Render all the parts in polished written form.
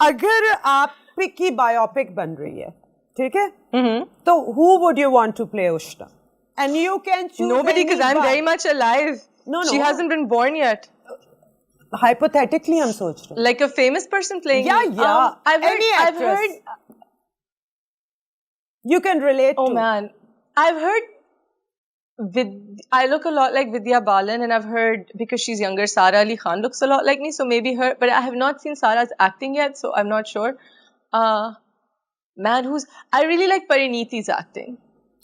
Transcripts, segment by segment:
अगर आपकी बायोपिक बन रही है, ठीक है? तो who would you want to play Ushna? And you can choose nobody, because I'm very much alive. No. She hasn't been born yet. Hypothetically, I'm सोच रही. Like a famous person playing. Yeah. I've heard. You can relate to. Oh man, I've heard. I look a lot like Vidya Balan, and I've heard because she's younger, Sara Ali Khan looks a lot like me, so maybe her. But I have not seen Sara's acting yet, so I'm not sure. Man, I really like Pariniti's acting.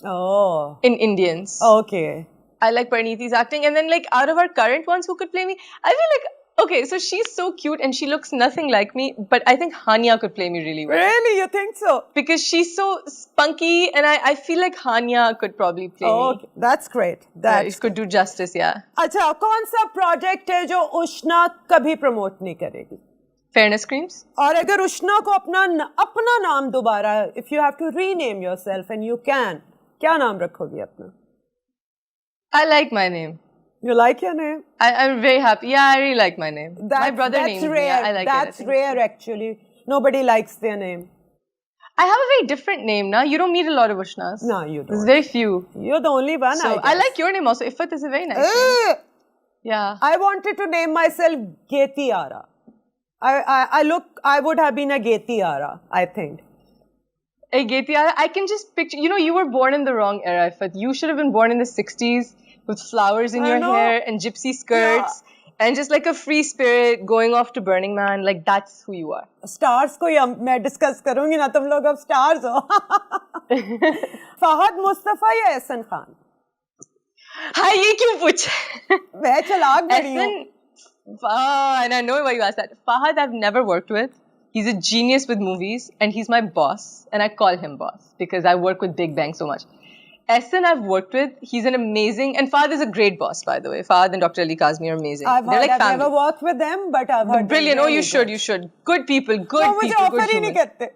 Oh. In Indians. Okay. I like Pariniti's acting, and then like out of our current ones who could play me, I feel like. Okay, so she's so cute and she looks nothing like me, but I think Hania could play me really well. Really? You think so? Because she's so spunky and I feel like Hania could probably play me. Okay. That's great. It could do justice, yeah. अच्छा, कौन सा project है जो उष्णा कभी promote नहीं करेगी? Fairness Creams. और अगर उष्णा को अपना नाम दोबारा, if you have to rename yourself and you can, क्या नाम रखोगी अपना? I like my name. You like your name? I'm very happy. Yeah, I really like my name. My brother named me. I like that's it. That's rare, actually. Nobody likes their name. I have a very different name now. You don't meet a lot of Ushnas. No, you don't. There's very few. You're the only one, so I like your name also. Iffat is a very nice name. Yeah. I wanted to name myself Getiara. I would have been a Getiara, I think. A Getiara? I can just picture, you were born in the wrong era, Iffat. You should have been born in the 60s. With flowers in your hair and gypsy skirts and just like a free spirit going off to Burning Man. Like, that's who you are. Stars ko मैं discuss करूँगी ना, तुम लोग अब stars हो. फहद मुस्तफा या एहसन खान? हाँ, ये क्यों पूछा? मैं चलाक बड़ी हूँ. And I know why you asked that. Fahad I've never worked with. He's a genius with movies and he's my boss. And I call him boss because I work with Big Bang so much. Ehsan I've worked with, he's an amazing, and Fahad is a great boss, by the way. Fahad and Dr. Ali Kazmi are amazing. I've never worked with them, but I've heard brilliant. Oh, you should. Good people, good people, मुझे good offer ही नहीं करते.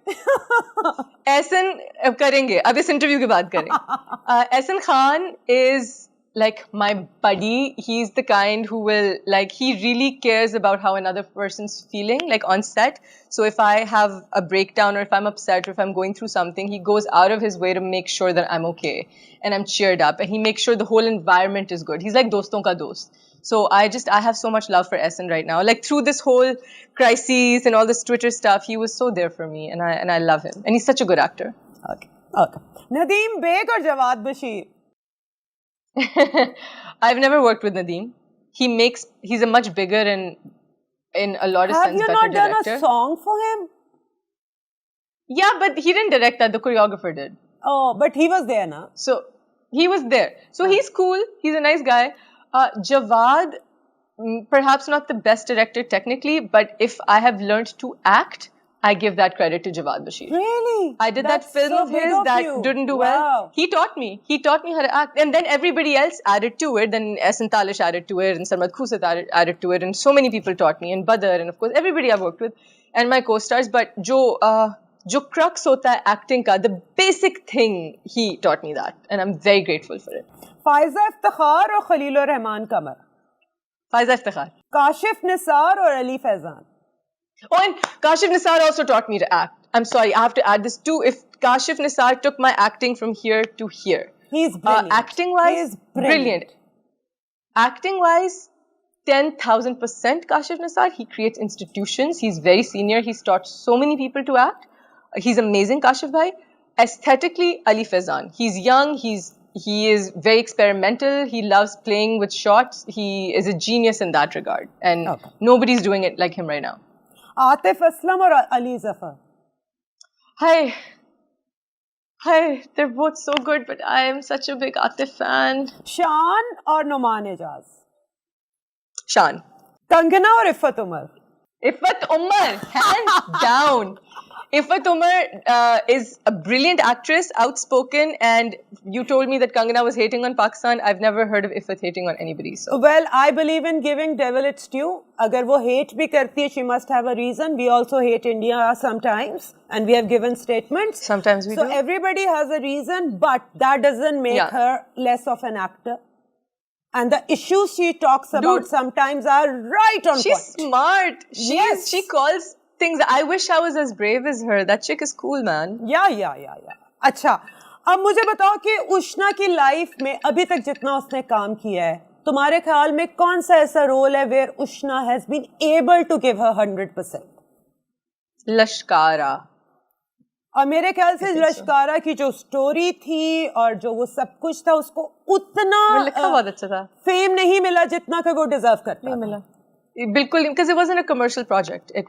Ehsan, अब करेंगे, अब इस interview के बाद करेंगे. Ehsan Khan is like my buddy. He's the kind who will, like, he really cares about how another person's feeling, like on set. So if I have a breakdown or if I'm upset or if I'm going through something, he goes out of his way to make sure that I'm okay and I'm cheered up. And he makes sure the whole environment is good. He's like doston ka dost. So I have so much love for Ehsan right now. Like through this whole crisis and all this Twitter stuff, he was so there for me and I love him. And he's such a good actor. Okay. Nadeem Beg or Jawad Bashir? I've never worked with Nadeem. He's a much bigger and in a lot of sense better director. Have you not done a song for him? Yeah, but he didn't direct that. The choreographer did. Oh, but he was there now. So he was there. So he's cool. He's a nice guy. Jawad, perhaps not the best director technically, but if I have learned to act, I give that credit to Jawad Bashir. Really? I did that film of his that didn't do well. He taught me. He taught me how to act. And then everybody else added to it. Then Ehsan Talish added to it. And Sarmad Khusat added to it. And so many people taught me. And Badr. And of course, everybody I've worked with. And my co-stars. But jo crux hota hai acting ka, the basic thing, he taught me that. And I'm very grateful for it. Faiza Iftikhar or Khalilur Rahman Qamar? Faiza Iftikhar. Kashif Nisar or Ali Faizan? Oh, and Kashif Nisar also taught me to act. I'm sorry, I have to add this too. If Kashif Nisar took my acting from here to here. He's brilliant. Acting-wise, he is brilliant. Acting-wise, 10,000% Kashif Nisar. He creates institutions. He's very senior. He's taught so many people to act. He's amazing, Kashif Bhai. Aesthetically, Ali Faizan. He's young. He is very experimental. He loves playing with shots. He is a genius in that regard. And nobody's doing it like him right now. Atif Aslam or Ali Zafar? Hi, they're both so good, but I am such a big Atif fan. Shan or Noman Ejaz? Shan. Kangana or Iffat Omar? Iffat Omar, hands down. Iffat Omar is a brilliant actress, outspoken, and you told me that Kangana was hating on Pakistan. I've never heard of Iffat hating on anybody. So. Well, I believe in giving devil its due. Agar wo hate bhi karti hai, she must have a reason. We also hate India sometimes, and we have given statements. Sometimes we do. So everybody has a reason, but that doesn't make her less of an actor. And the issues she talks about sometimes are right on point. She's smart. She calls things. I wish I was as brave as her. That chick is cool, man. या अच्छा, अब मुझे बताओ कि उष्णा की life में अभी तक जितना उसने काम किया है, तुम्हारे ख्याल में कौन सा ऐसा रोल है where Ushna has been able to give her 100%? लश्कारा. और मेरे ख्याल से लश्कारा की जो स्टोरी थी और जो वो सब कुछ था, उसको उतना लिखा बहुत अच्छा था. फेम नहीं मिला जितना कि वो डिजर्व करता था. मिला. Bilkul, because it wasn't a commercial project. It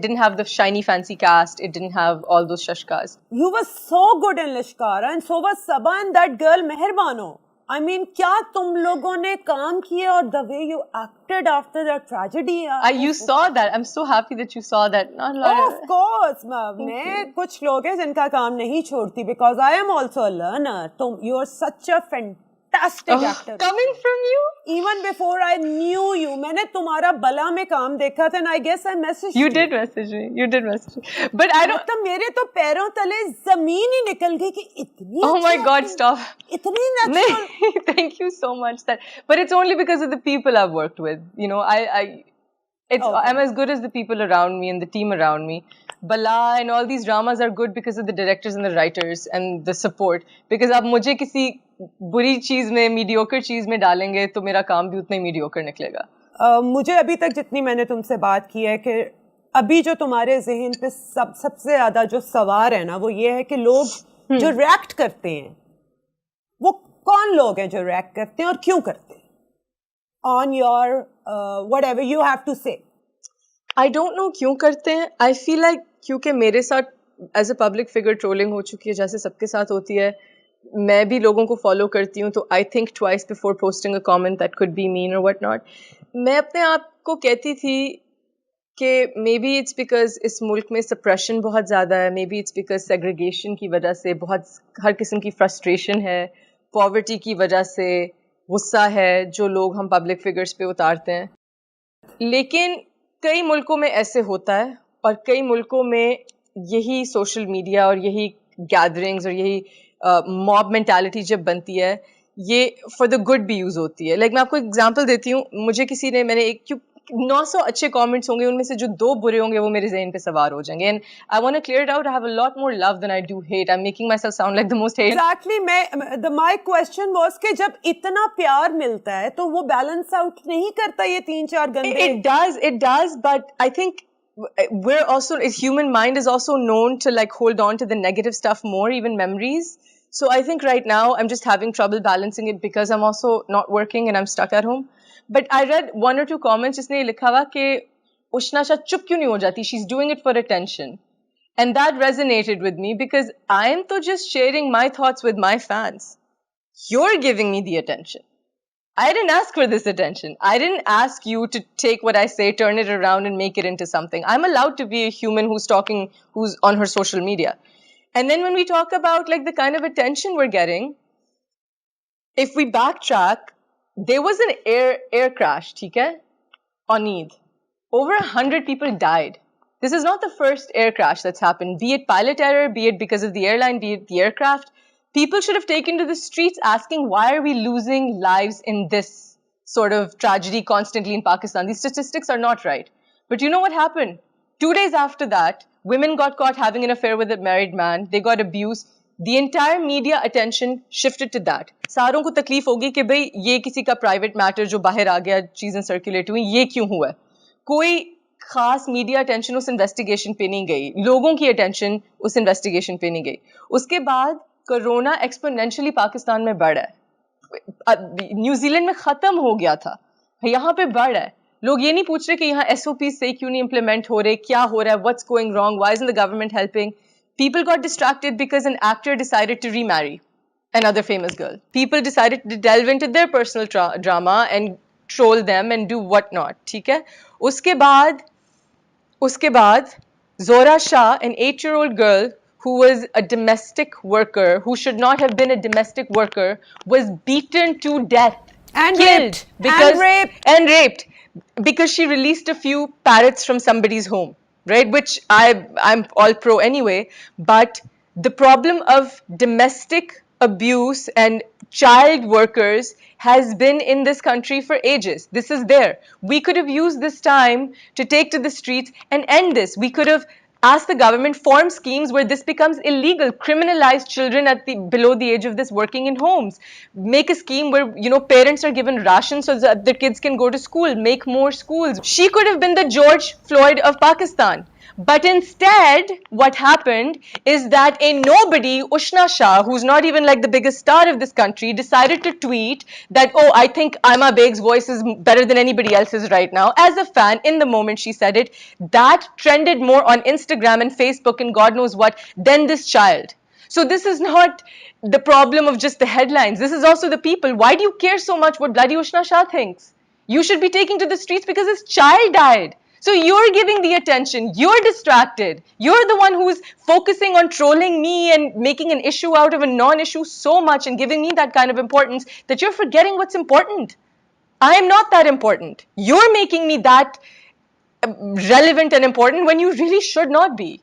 didn't have the shiny fancy cast. It didn't have all those shashkas. You were so good in Lashkara and so was Sabah and that girl Meherbano. I mean, क्या तुम लोगों ने काम किया और the way you acted after that tragedy. You saw that. I'm so happy that you saw that. Of course, मैं कुछ लोग हैं जिनका काम नहीं छोड़ती because I am also a learner. You are such a fantastic actor. Coming from you? Even before I knew you, मैंने तुम्हारा बला में काम देखा था and I guess I messaged you. You did message me. You did message me. But I don't. मतलब मेरे तो पैरों तले जमीन ही निकल गई कि इतनी. Oh my God! Stop. इतनी natural. Thank you so much. But it's only because of the people I've worked with. You know, I'm as good as the people around me and the team around me. Bala and all these dramas are good because of the directors and the writers and the support. Because आप मुझे किसी बुरी चीज में, mediocre चीज में डालेंगे तो मेरा काम भी उतना ही mediocre निकलेगा. मुझे अभी तक जितनी मैंने तुमसे बात की है कि अभी जो तुम्हारे जहन पे सबसे ज्यादा जो सवार है ना, वो ये है कि लोग जो रिएक्ट करते हैं, वो कौन लोग हैं जो रिएक्ट करते हैं और क्यों करते हैं? On your whatever you have to say. I don't know क्यों करते हैं. I feel like क्योंकि मेरे साथ as a public figure trolling हो चुकी है, जैसे सबके साथ होती है. मैं भी लोगों को फॉलो करती हूँ, तो I think twice before posting a comment that could be mean or what not. मैं अपने आप को कहती थी कि maybe it's because इस मुल्क में suppression बहुत ज़्यादा है, maybe it's because segregation की वजह से बहुत हर किस्म की frustration है, poverty की वजह से गुस्सा है जो लोग हम public figures पे उतारते हैं. लेकिन कई मुल्कों में ऐसे होता है और कई मुल्कों में यही सोशल मीडिया और यही गैदरिंग्स और यही मॉब मेंटालिटी जब बनती है, ये फॉर द गुड भी यूज होती है. लाइक मैं आपको एग्जांपल देती हूँ. मुझे किसी ने, मैंने 900 अच्छे कमेंट्स होंगे, उनमें से जो 2 बुरे होंगे वो मेरे ज़हन पे सवार हो जाएंगे. And I want to clear it out. I have a lot more love than I do hate. I am making myself sound like the most hate. Exactly. My question was कि जब इतना प्यार मिलता है तो वो balance out नहीं करता ये 3-4 घंटे? It does, but I think we're also, human mind is also known to like hold on to the negative stuff more, even memories. So I think right now I'm just having trouble balancing it because I'm also not working and I'm stuck at home. But I read 1 or 2 comments जिसने लिखा हुआ कि उष्णा शाह चुप क्यों नहीं हो जाती? She's doing it for attention. And that resonated with me because I am to just sharing my thoughts with my fans. You're giving me the attention. I didn't ask for this attention. I didn't ask you to take what I say, turn it around and make it into something. I'm allowed to be a human who's on her social media. And then when we talk about like the kind of attention we're getting, if we backtrack, there was an air crash, okay, on Eid. Over 100 people died. This is not the first air crash that's happened, be it pilot error, be it because of the airline, be it the aircraft. People should have taken to the streets asking, why are we losing lives in this sort of tragedy constantly in Pakistan? These statistics are not right. But you know what happened? 2 days after that, women got caught having an affair with a married man. They got abused. The entire media attention shifted to that. सारों को तकलीफ होगी कि भाई ये किसी का private matter जो बाहर आ गया, चीजें circulate हुई, ये क्यों हुआ? कोई खास मीडिया अटेंशन उस इन्वेस्टिगेशन पे नहीं गई. लोगों की अटेंशन उस इन्वेस्टिगेशन पे नहीं गई. उसके बाद कोरोना एक्सपोनेंशियली पाकिस्तान में बढ़ा है. न्यूजीलैंड में खत्म हो गया था, यहाँ पे बढ़ा है. लोग ये नहीं पूछ रहे कि यहाँ SOP से क्यों नहीं इम्प्लीमेंट हो रहे, क्या हो रहा है, what's going wrong, why isn't the government helping? People got distracted because an actor decided to remarry another famous girl. People decided to delve into their personal drama and troll them and do what not. ठीक है? उसके बाद Zora Shah, an 8-year-old girl who was a domestic worker, who should not have been a domestic worker, was beaten to death. And killed and raped because she released a few parrots from somebody's home, right? Which I'm all pro anyway. But the problem of domestic abuse and child workers has been in this country for ages. This is there. We could have used this time to take to the streets and end this. We could have asked the government form schemes where this becomes illegal, criminalize children at the below the age of this working in homes, make a scheme where parents are given rations so that their kids can go to school, make more schools. She could have been the George Floyd of Pakistan. But instead, what happened is that a nobody, Ushna Shah, who's not even like the biggest star of this country, decided to tweet that, oh, I think Ima Beg's voice is better than anybody else's right now. As a fan, in the moment she said it, that trended more on Instagram and Facebook and God knows what than this child. So this is not the problem of just the headlines. This is also the people. Why do you care so much what bloody Ushna Shah thinks? You should be taking to the streets because his child died. So you're giving the attention, you're distracted. You're the one who's focusing on trolling me and making an issue out of a non-issue so much and giving me that kind of importance that you're forgetting what's important. I am not that important. You're making me that relevant and important when you really should not be.